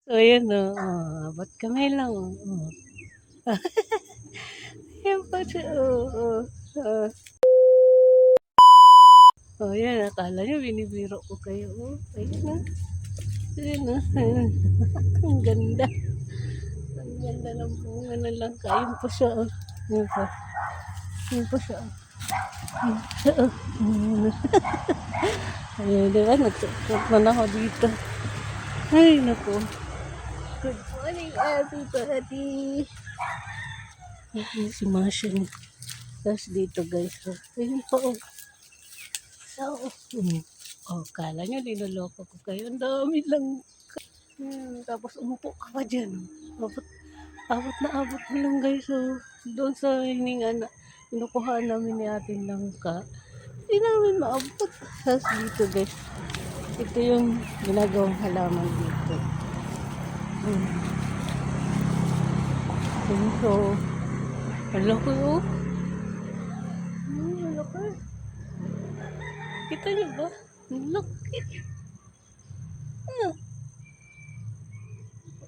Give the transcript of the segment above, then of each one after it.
So, ayan o. Abot kamay lang. Ayan pa siya. Ayan. Akala nyo binibiro ko kayo. Ayan na. Ayan na. Ayan. Ang ganda. Ang ganda ng bunga na lang. Ayun pa siya. Ayun pa. Ayun pa siya. Ayun pa siya. Ayun, diba? Nagtukman ako dito. Ay, naku. Good morning, everybody. Ayun, si Masha niya. Tapos dito, guys. Ayun pa, oh. So, kala nyo, niloloko ko kayo. Ang dami lang. Tapos umupo ka pa dyan. Abot mo lang, guys. So, doon sa hininga na inukuhaan namin ni ating langka. Hindi namin maabot. Tapos dito, guys. Ito yung ginagawang halaman dito. So, malaki oh. Malaki. Kita niyo ba? Malaki.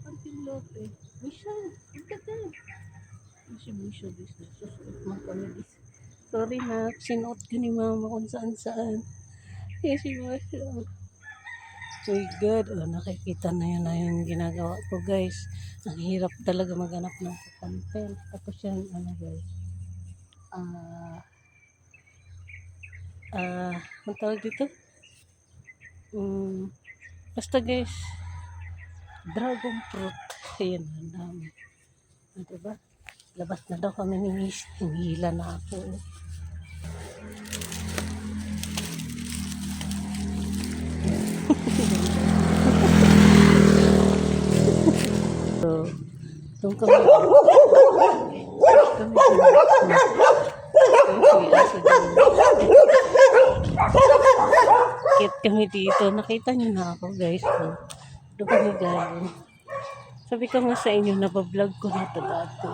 Ang pilote. Misha, ito. Misha business. Susuot mo kami this. Sorry na, sinuot ka ni mama kung saan. Yes, si Masha. Oh my God, nakikita na yung ginagawa ko, guys. Ang hirap talaga maghanap ng kampel. Tapos yan, guys. Ang tawag dito? Basta, guys, dragon fruit. Ayan, ang dami. Diba? Labas na daw kami ni Miss. Hinihila na ako. So, doon kami. Kit kami dito. Nakita niyo na ako, guys. So, doon kami galing. Sabi ko nga sa inyo, nabablog ko na ito dati.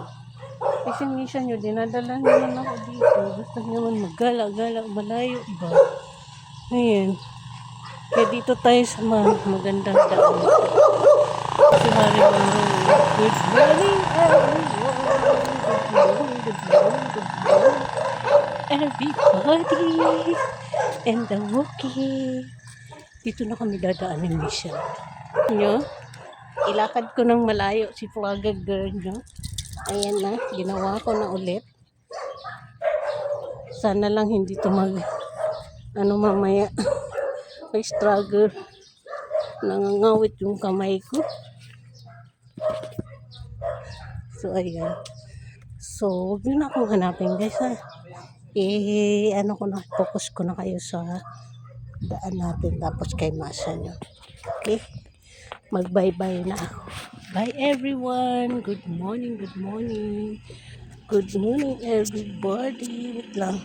Kasi minsan nyo, dinadala naman ako dito. Gusto nyo naman maggala-gala, malayo ba? Ayan. Kaya dito tayo sa magandang daan. Si Hari Maro. Good morning, everyone. Good morning. Everybody. And the Wookiee. Dito na kami dadaan ni Michelle. Nyo? Ilakad ko ng malayo si vlogger girl, no? Ayan na, ginawa ko na ulit. Sana lang hindi ito mamaya. May struggle. Nangangawit yung kamay ko. So, ayan. So, huwag nyo na akong hanapin, guys, ha? Focus ko na kayo sa daan natin. Tapos kay Masha nyo. Okay? Mag-bye-bye na ako. Bye everyone. Good morning. Good morning, everybody. Wait lang.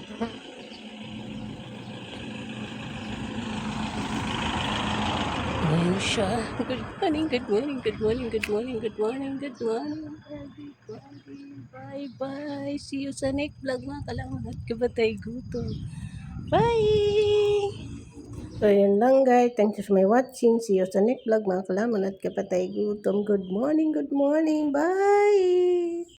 Ayan siya. Good morning, everybody. Bye-bye. See you sa next vlog, mga kalaman at kabatay gutom. Bye! So, yan lang, guys. Thank you for my watching. See you sa next vlog, mga kalaman at kapatay gutom. Good morning. Bye!